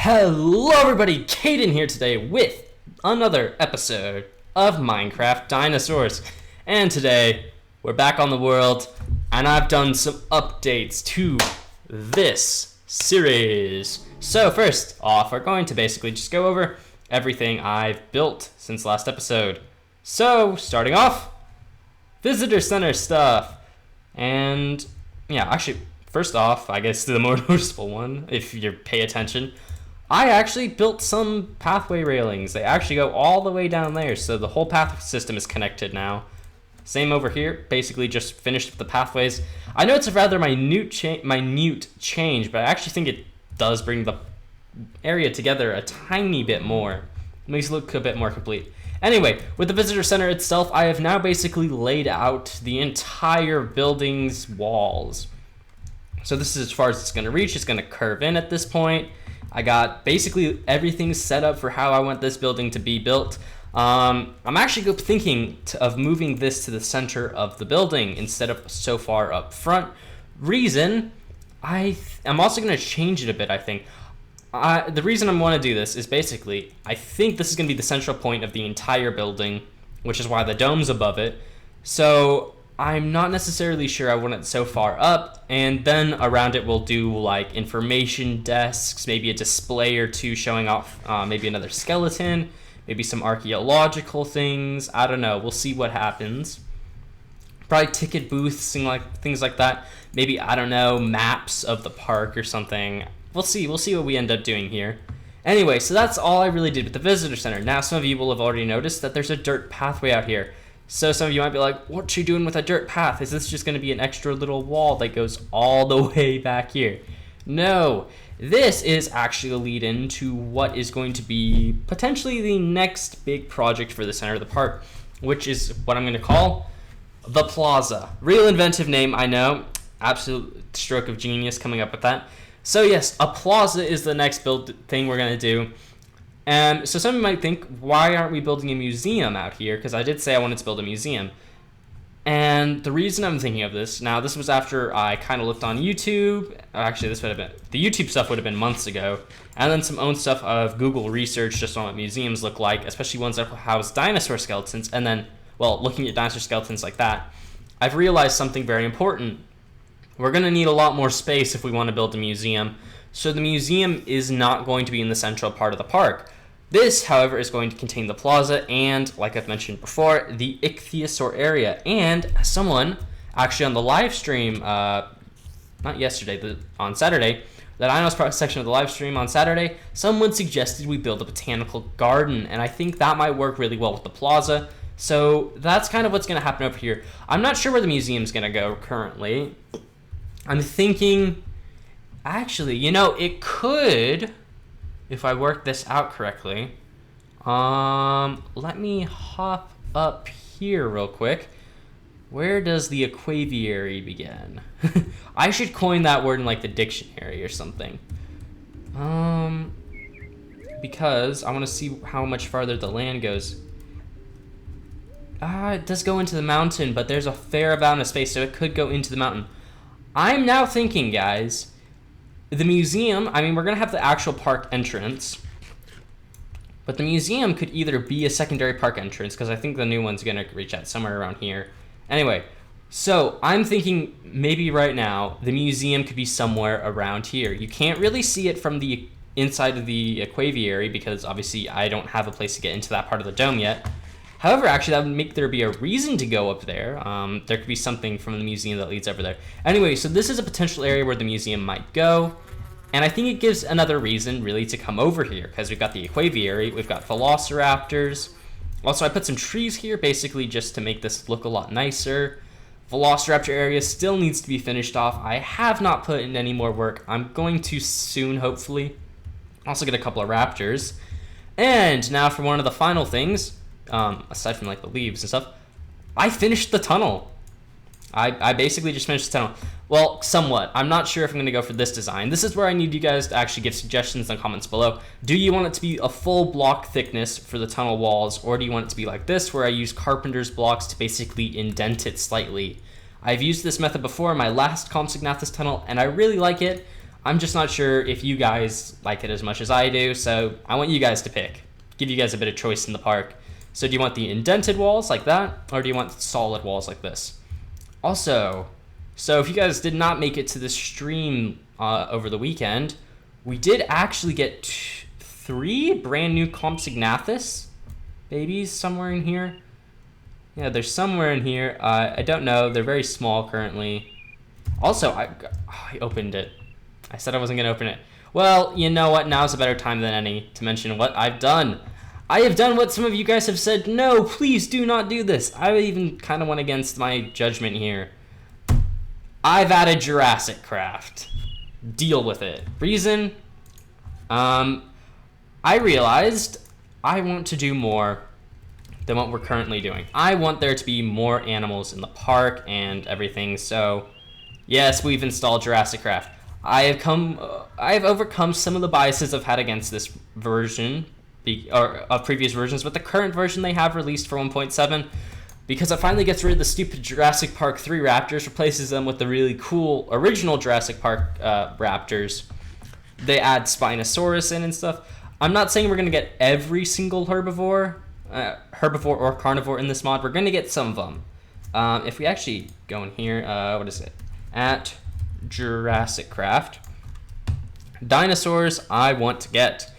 Hello everybody, Caden here today with another episode of Minecraft Dinosaurs. And today, we're back on the world, and I've done some updates to this series. So first off, we're going to basically just go over everything I've built since last episode. So, starting off, visitor center stuff. And, yeah, actually, first off, I guess the more noticeable one, if you pay attention, I actually built some pathway railings. They actually go all the way down there, so the whole path system is connected now. Same over here, basically just finished with the pathways. I know it's a rather minute change, but I actually think it does bring the area together a tiny bit more. It makes it look a bit more complete. Anyway, with the visitor center itself, I have now basically laid out the entire building's walls. So this is as far as it's going to reach. It's going to curve in at this point. I got basically everything set up for how I want this building to be built. I'm actually thinking of moving this to the center of the building instead of so far up front. Reason, I'm also going to change it a bit, I think. The reason I want to do this is basically, I think this is going to be the central point of the entire building, which is why the dome's above it. So I'm not necessarily sure I want it so far up, and then around it we'll do like information desks, maybe a display or two showing off maybe another skeleton, maybe some archaeological things. I don't know, we'll see what happens. Probably ticket booths and things like that. Maybe, I don't know, maps of the park or something. We'll see what we end up doing here. Anyway, so that's all I really did with the visitor center. Now some of you will have already noticed that there's a dirt pathway out here. So some of you might be like, what you doing with a dirt path? Is this just going to be an extra little wall that goes all the way back here? No, this is actually a lead in to what is going to be potentially the next big project for the center of the park, which is what I'm going to call the Plaza. Real inventive name, I know. Absolute stroke of genius coming up with that. So yes, a plaza is the next thing we're going to do. And so some of you might think, why aren't we building a museum out here? Because I did say I wanted to build a museum. And the reason I'm thinking of this, now this was after I kind of looked on YouTube. Actually, this would have been, the YouTube stuff would have been months ago. And then some own stuff of Google research just on what museums look like, especially ones that house dinosaur skeletons. And then, well, looking at dinosaur skeletons like that, I've realized something very important. We're going to need a lot more space if we want to build a museum. So the museum is not going to be in the central part of the park. This, however, is going to contain the plaza and, like I've mentioned before, the ichthyosaur area. And someone, actually on the live stream, not yesterday, on Saturday, the Dinos section of the live stream on Saturday, someone suggested we build a botanical garden. And I think that might work really well with the plaza. So that's kind of what's going to happen over here. I'm not sure where the museum's going to go currently. I'm thinking, actually, you know, it could, if I work this out correctly. Let me hop up here real quick. Where does the aquaviary begin? I should coin that word in like the dictionary or something. Because I want to see how much farther the land goes. It does go into the mountain, but there's a fair amount of space, so it could go into the mountain. I'm now thinking, guys, the museum, I mean, we're going to have the actual park entrance, but the museum could either be a secondary park entrance, because I think the new one's going to reach out somewhere around here. Anyway, so I'm thinking maybe right now the museum could be somewhere around here. You can't really see it from the inside of the aquaviary, because obviously I don't have a place to get into that part of the dome yet. However, actually, that would make there be a reason to go up there. There could be something from the museum that leads over there. Anyway, so this is a potential area where the museum might go. And I think it gives another reason, really, to come over here. Because we've got the aquaviary, we've got velociraptors. Also, I put some trees here, basically just to make this look a lot nicer. Velociraptor area still needs to be finished off. I have not put in any more work. I'm going to soon, hopefully. Also get a couple of raptors. And now for one of the final things. Aside from like the leaves and stuff, I finished the tunnel. I basically just finished the tunnel. Well, somewhat. I'm not sure if I'm going to go for this design. This is where I need you guys to actually give suggestions in the comments below. Do you want it to be a full block thickness for the tunnel walls, or do you want it to be like this, where I use carpenter's blocks to basically indent it slightly? I've used this method before in my last Compsognathus tunnel, and I really like it. I'm just not sure if you guys like it as much as I do, so I want you guys to pick. Give you guys a bit of choice in the park. So do you want the indented walls like that, or do you want solid walls like this? Also, so if you guys did not make it to the stream over the weekend, we did actually get 3 brand new Compsognathus babies somewhere in here. Yeah, they're somewhere in here. I don't know. They're very small currently. Also, I opened it. I said I wasn't going to open it. Well, you know what? Now's a better time than any to mention what I've done. I have done what some of you guys have said, no, please do not do this. I even kind of went against my judgment here. I've added Jurassic Craft. Deal with it. Reason? I realized I want to do more than what we're currently doing. I want there to be more animals in the park and everything, so yes, we've installed Jurassic Craft. I have overcome some of the biases I've had against this version, or of previous versions, but the current version they have released for 1.7, because it finally gets rid of the stupid Jurassic Park 3 raptors, replaces them with the really cool original Jurassic Park raptors. They add Spinosaurus in and stuff. I'm not saying we're going to get every single herbivore or carnivore in this mod. We're going to get some of them. If we actually go in here, what is it? At Jurassic Craft. Dinosaurs I want to get.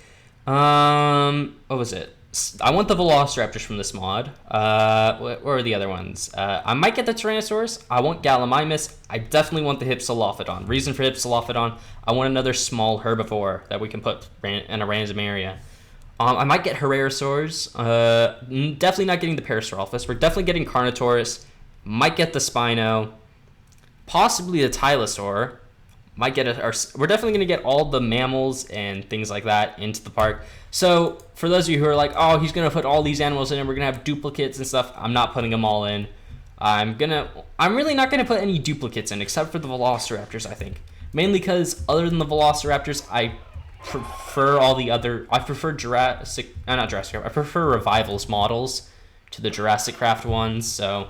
What was it? I want the Velociraptors from this mod. What are the other ones? I might get the Tyrannosaurus. I want Gallimimus. I definitely want the Hypsilophodon. Reason for Hypsilophodon, I want another small herbivore that we can put in a random area. I might get Herrerasaurs. Definitely not getting the Parasaurolophus. We're definitely getting Carnotaurus. Might get the Spino. Possibly the Tylosaur. Might get we're definitely going to get all the mammals and things like that into the park. So for those of you who are like, oh, he's going to put all these animals in and we're going to have duplicates and stuff, I'm not putting them all in. I'm really not going to put any duplicates in except for the Velociraptors, I think. Mainly because other than the Velociraptors, I prefer I prefer I prefer Revivals models to the Jurassic Craft ones, so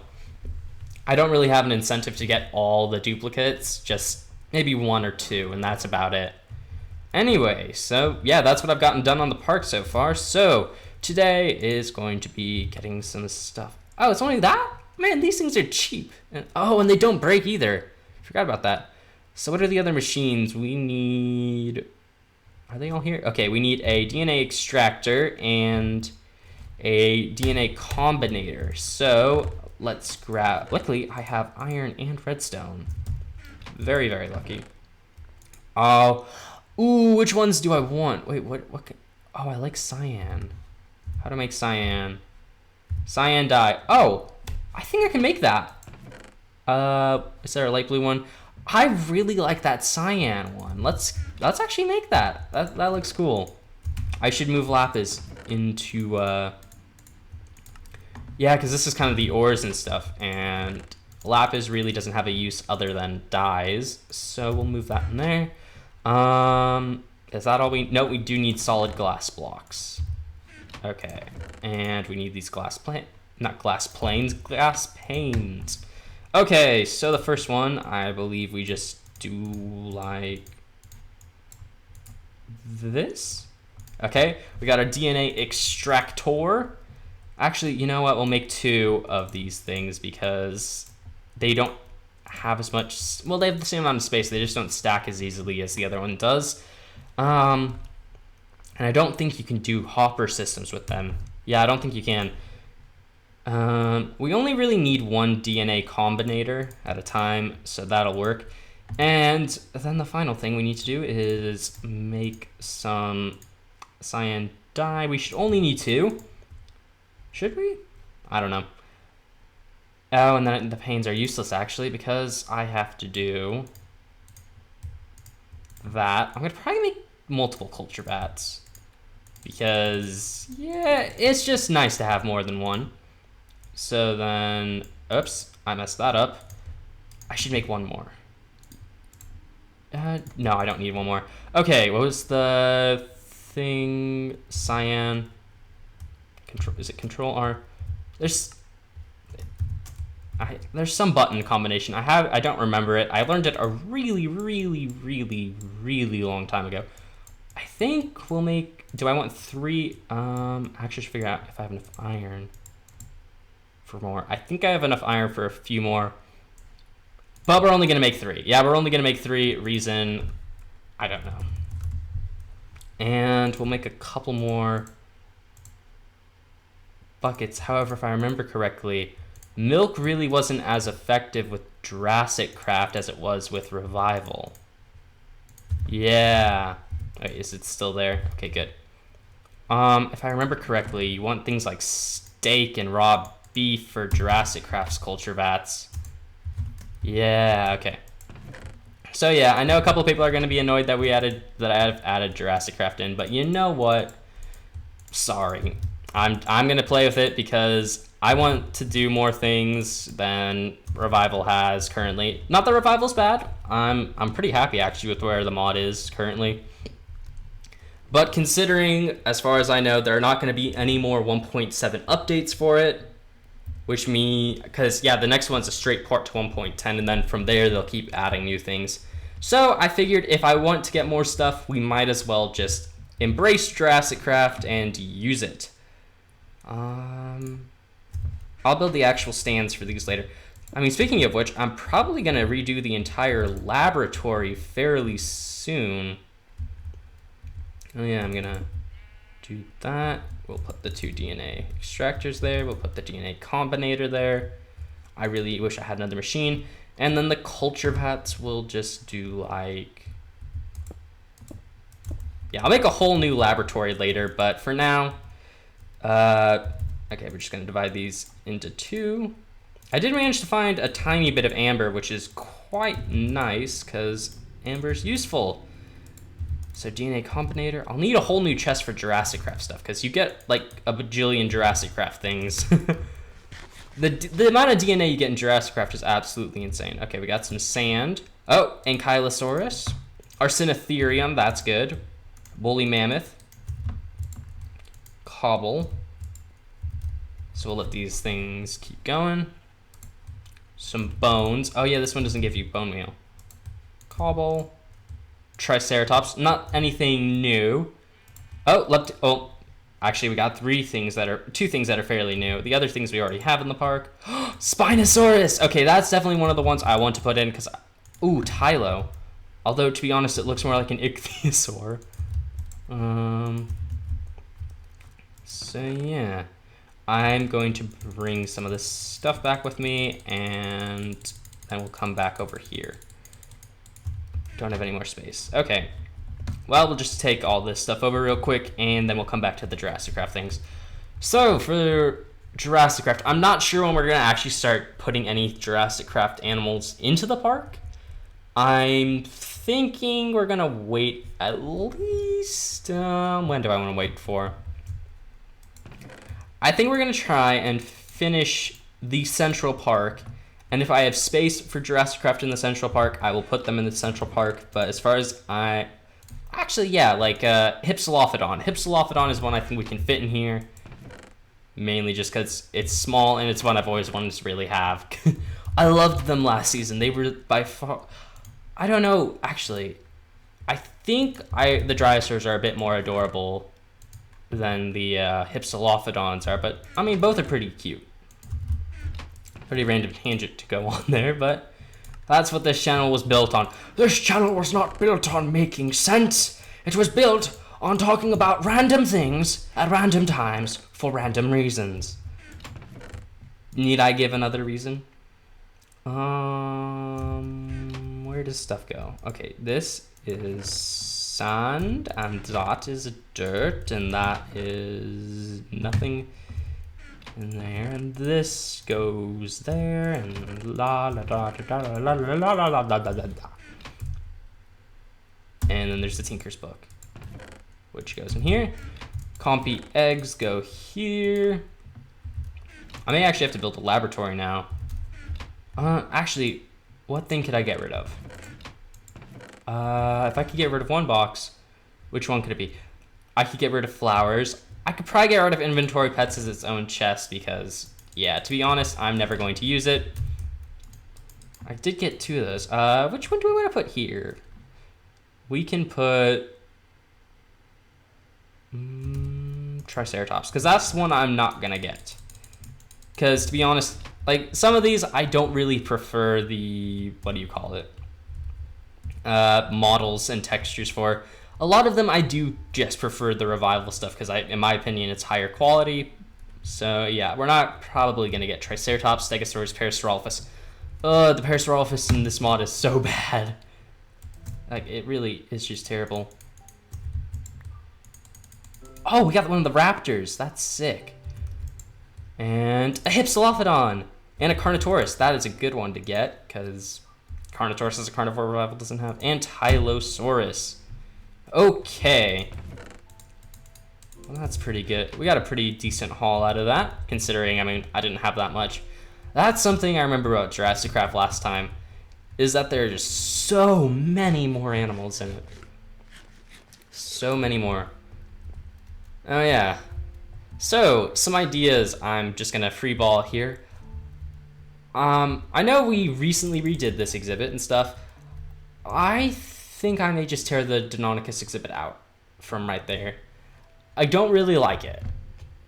I don't really have an incentive to get all the duplicates, just maybe 1 or 2, and that's about it. Anyway, so yeah, that's what I've gotten done on the park so far. So today is going to be getting some stuff. Oh, it's only that? Man, these things are cheap. And they don't break either. Forgot about that. So what are the other machines we need? Are they all here? Okay, we need a DNA extractor and a DNA combinator. So let's grab. Luckily, I have iron and redstone. Very, very lucky. Which ones do I want? Wait, what? I like cyan. How to make cyan? Cyan dye. Oh, I think I can make that. Is there a light blue one? I really like that cyan one. Let's actually make that. That looks cool. I should move lapis into yeah, because this is kind of the ores and stuff, and lapis really doesn't have a use other than dyes, so we'll move that in there. Is that all no, we do need solid glass blocks. Okay, and we need these glass panes. Okay, so the first one, I believe we just do like this. Okay, we got our DNA extractor. Actually, you know what? We'll make 2 of these things because they don't have as much. Well, they have the same amount of space. They just don't stack as easily as the other one does. And I don't think you can do hopper systems with them. Yeah, I don't think you can. We only really need 1 DNA combinator at a time, so that'll work. And then the final thing we need to do is make some cyan dye. We should only need 2. Should we? I don't know. Oh, and then the panes are useless, actually, because I have to do that. I'm going to probably make multiple culture bats. Because, yeah, it's just nice to have more than 1. So then, oops, I messed that up. I should make 1 more. No, I don't need 1 more. Okay, what was the thing? Cyan. Is it Control R? There's. There's some button combination. I don't remember it. I learned it a really, really, really, really long time ago. I think we'll make, do I want 3? Actually should figure out if I have enough iron for more. I think I have enough iron for a few more. But we're only gonna make 3. Yeah, we're only gonna make 3. Reason, I don't know. And we'll make a couple more buckets. However, if I remember correctly, milk really wasn't as effective with Jurassic Craft as it was with Revival. Yeah. Wait, is it still there? Okay, good. If I remember correctly, you want things like steak and raw beef for Jurassic Craft's culture vats. Yeah, okay. So yeah, I know a couple of people are going to be annoyed that I've added Jurassic Craft in, but you know what? Sorry. I'm going to play with it because I want to do more things than Revival has currently. Not that Revival's bad. I'm pretty happy actually with where the mod is currently. But considering, as far as I know, there are not going to be any more 1.7 updates for it, which means, because yeah, the next one's a straight port to 1.10, and then from there they'll keep adding new things. So I figured if I want to get more stuff, we might as well just embrace Jurassic Craft and use it. I'll build the actual stands for these later. I mean, speaking of which, I'm probably going to redo the entire laboratory fairly soon. Oh yeah, I'm going to do that. We'll put the 2 DNA extractors there. We'll put the DNA combinator there. I really wish I had another machine. And then the culture vats will just do like... Yeah, I'll make a whole new laboratory later, but for now... okay, we're just going to divide these into 2. I did manage to find a tiny bit of amber, which is quite nice, because amber's useful. So DNA combinator. I'll need a whole new chest for Jurassic Craft stuff, because you get like a bajillion Jurassic Craft things. The amount of DNA you get in Jurassic Craft is absolutely insane. Okay, we got some sand. Oh, Ankylosaurus. Arsinotherium, that's good. Woolly mammoth. Cobble. So we'll let these things keep going. Some bones. Oh yeah, this one doesn't give you bone meal. Cobble. Triceratops. Not anything new. Oh, actually we got 2 things that are fairly new. The other things we already have in the park. Spinosaurus! Okay, that's definitely one of the ones I want to put in because... Ooh, Tylo. Although, to be honest, it looks more like an ichthyosaur. So yeah. I'm going to bring some of this stuff back with me, and then we'll come back over here. Don't have any more space. Okay. Well, we'll just take all this stuff over real quick, and then we'll come back to the Jurassic Craft things. So, for Jurassic Craft, I'm not sure when we're going to actually start putting any Jurassic Craft animals into the park. I'm thinking we're going to wait at least... when do I want to wait for? I think we're going to try and finish the Central Park, and if I have space for Jurassic Craft in the Central Park, I will put them in the Central Park, but as far as actually, yeah, like Hypsilophodon. Hypsilophodon is one I think we can fit in here, mainly just because it's small, and it's one I've always wanted to really have. I loved them last season. They were by far... I don't know, actually. I think the Dinosaurs are a bit more adorable than the Hypsilophodons are, but I mean both are pretty cute. Pretty random tangent to go on there, but that's what this channel was built on. This channel was not built on making sense. It was built on talking about random things at random times for random reasons. Need I give another reason? Where does stuff go? Okay, this is sand, and that is dirt, and that is nothing in there, and this goes there, and la la la la la la la la la la la la. And then there's the Tinker's Book, which goes in here. Compy eggs go here. I may actually have to build a laboratory now. Actually, what thing could I get rid of? If I could get rid of one box, which one could it be? I could get rid of flowers. I could probably get rid of inventory pets as its own chest because, yeah, to be honest, I'm never going to use it. I did get 2 of those. Which one do we want to put here? We can put Triceratops, because that's one I'm not gonna get. Because to be honest, like some of these I don't really prefer the, what do you call it, models and textures for. A lot of them I do just prefer the revival stuff because in my opinion it's higher quality. So yeah, we're not probably gonna get Triceratops, Stegosaurus, Parasaurolophus. The Parasaurolophus in this mod is so bad. Like, it really is just terrible. Oh, we got one of the raptors. That's sick. And a Hypsilophodon. And a Carnotaurus. That is a good one to get, because Carnotaurus is a carnivore revival doesn't have. And Tylosaurus. Okay. Well, that's pretty good. We got a pretty decent haul out of that, considering, I mean, I didn't have that much. That's something I remember about Jurassic Craft last time, is that there are just so many more animals in it. So many more. Oh yeah. So, some ideas I'm just gonna freeball here. I know we recently redid this exhibit and stuff. I think I may just tear the Deinonychus exhibit out from right there. I don't really like it.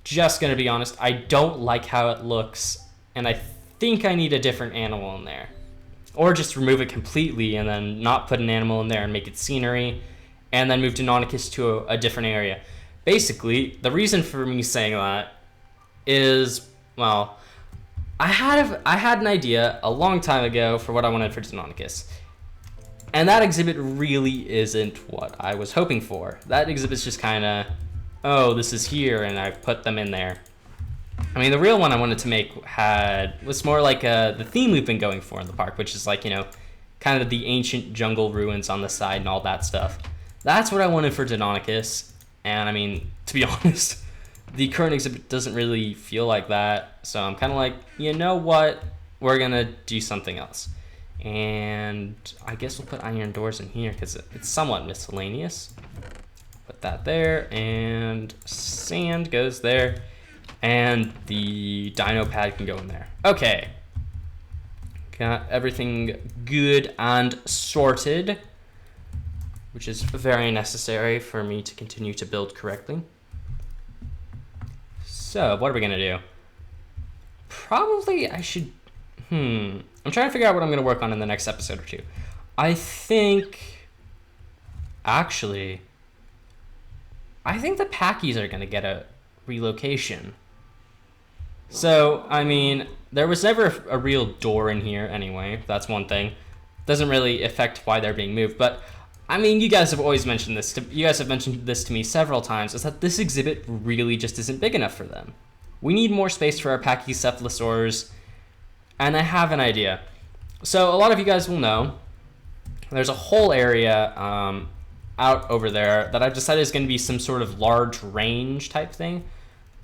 Just gonna be honest, I don't like how it looks, and I think I need a different animal in there. Or just remove it completely and then not put an animal in there and make it scenery, and then move Deinonychus to a different area. Basically, the reason for me saying that is, well, I had an idea a long time ago for what I wanted for Deinonychus. And that exhibit really isn't what I was hoping for. That exhibit's just kind of, oh, this is here, and I put them in there. I mean, the real one I wanted to make was more like the theme we've been going for in the park, which is like, you know, kind of the ancient jungle ruins on the side and all that stuff. That's what I wanted for Deinonychus, and I mean, to be honest, the current exhibit doesn't really feel like that, so I'm kind of like, you know what, we're gonna do something else. And I guess we'll put iron doors in here because it's somewhat miscellaneous. Put that there, and sand goes there. And the dino pad can go in there. Okay. Got everything good and sorted, which is very necessary for me to continue to build correctly. So, what are we gonna do? Probably I should, I'm trying to figure out what I'm gonna work on in the next episode or two. I think the Packies are gonna get a relocation. So, I mean, there was never a real door in here anyway. That's one thing. Doesn't really affect why they're being moved. But, I mean, you guys have always mentioned this. You guys have mentioned this to me several times, is that this exhibit really just isn't big enough for them. We need more space for our Pachycephalosaurs. And I have an idea. So, a lot of you guys will know, there's a whole area out over there that I've decided is going to be some sort of large range type thing.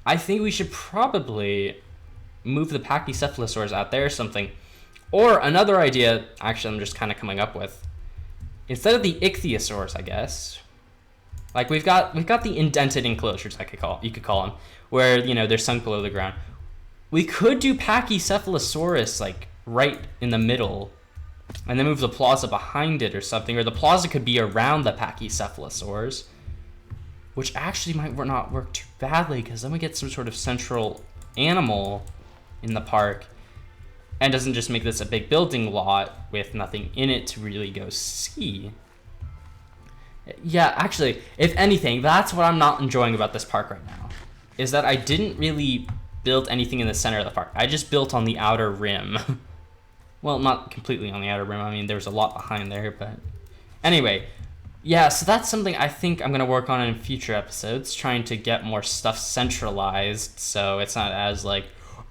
I think we should probably move the Pachycephalosaurs out there or something. Or another idea, actually I'm just kind of coming up with, instead of the Ichthyosaurs, I guess, like we've got the indented enclosures, you could call them, where, you know, they're sunk below the ground. We could do Pachycephalosaurus like right in the middle, and then move the plaza behind it or something, or the plaza could be around the Pachycephalosaurs, which actually might not work too badly, because then we get some sort of central animal in the park, and doesn't just make this a big building lot with nothing in it to really go see. Yeah, actually, if anything, that's what I'm not enjoying about this park right now, is that I didn't really build anything in the center of the park. I just built on the outer rim. Well, not completely on the outer rim. I mean, there's a lot behind there, but anyway. Yeah, so that's something I think I'm going to work on in future episodes, trying to get more stuff centralized so it's not as like,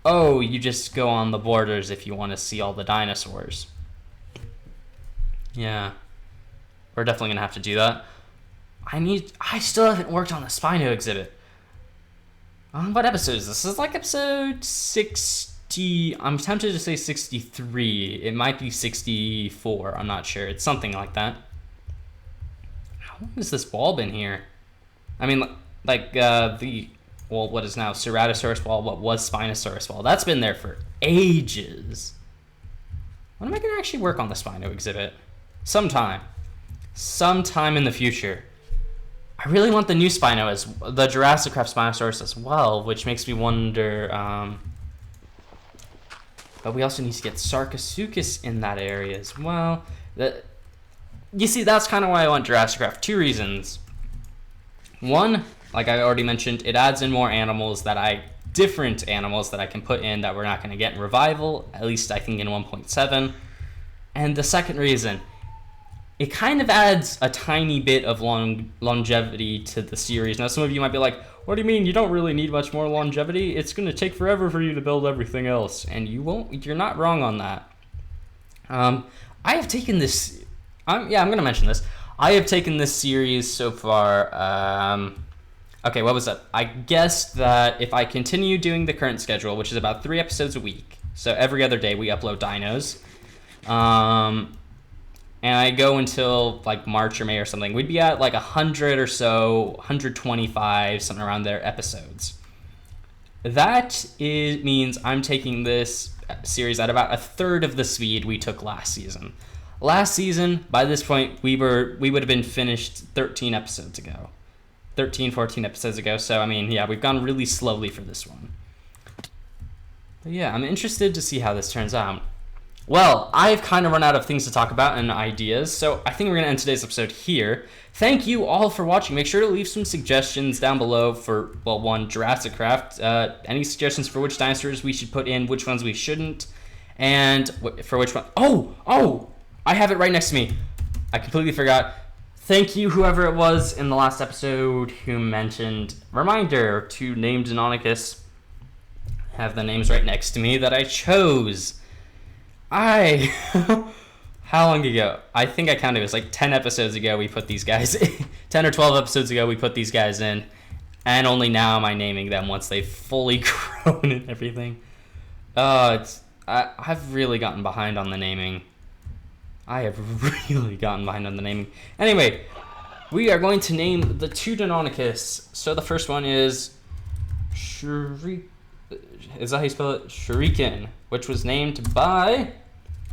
oh, you just go on the borders if you want to see all the dinosaurs. Yeah, we're definitely going to have to do that. I still haven't worked on the Spino exhibit. What episode is this? This is like episode 60, I'm tempted to say 63. It might be 64, I'm not sure. It's something like that. How long has this wall been here? I mean, like, what is now Ceratosaurus wall, what was Spinosaurus wall, that's been there for ages. When am I going to actually work on the Spino exhibit? Sometime in the future. I really want the new Spino, as the Jurassic Craft Spinosaurus as well, which makes me wonder. But we also need to get Sarcosuchus in that area as well. You see, that's kind of why I want Jurassic Craft. 2 reasons. One, like I already mentioned, it adds in more different animals that I can put in that we're not going to get in Revival, at least I think in 1.7. And the second reason, it kind of adds a tiny bit of longevity to the series. Now, some of you might be like, what do you mean? You don't really need much more longevity. It's going to take forever for you to build everything else. And you're not wrong on that. I have taken this... I'm going to mention this. I have taken this series so far... okay, what was that? I guessed that if I continue doing the current schedule, which is about 3 episodes a week, so every other day we upload Dinos, and I go until like March or May or something, we'd be at like 100 or so, 125, something around there, episodes. That means I'm taking this series at about a third of the speed we took last season. Last season, by this point, we would have been finished 13 episodes ago. 14 episodes ago, so I mean, yeah, we've gone really slowly for this one. But yeah, I'm interested to see how this turns out. Well, I've kind of run out of things to talk about and ideas, so I think we're going to end today's episode here. Thank you all for watching. Make sure to leave some suggestions down below for, well, one, Jurassic Craft. Any suggestions for which dinosaurs we should put in, which ones we shouldn't, and for which one... Oh! I have it right next to me. I completely forgot. Thank you, whoever it was in the last episode who mentioned, reminder to name Deinonychus. I have the names right next to me that I chose. How long ago? I think I counted, it was like 10 episodes ago we put these guys in. 10 or 12 episodes ago we put these guys in. And only now am I naming them once they've fully grown and everything. I've really gotten behind on the naming. Anyway, we are going to name the 2 Deinonychus. So the first one is is that how you spell it? Shuriken, which was named by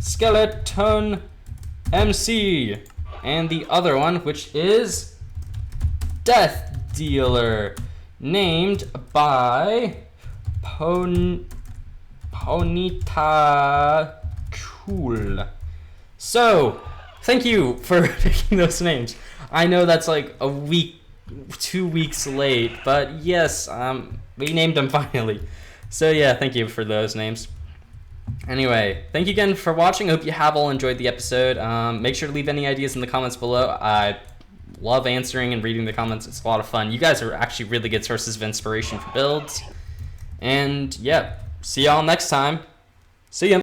Skeleton MC. And the other one, which is Death Dealer, named by Ponita Cool. So, thank you for picking those names. I know that's like a week, 2 weeks late, but yes, we named them finally. So yeah, thank you for those names. Anyway, thank you again for watching. I hope you have all enjoyed the episode. Make sure to leave any ideas in the comments below. I love answering and reading the comments. It's a lot of fun. You guys are actually really good sources of inspiration for builds. And yeah, see y'all next time. See ya.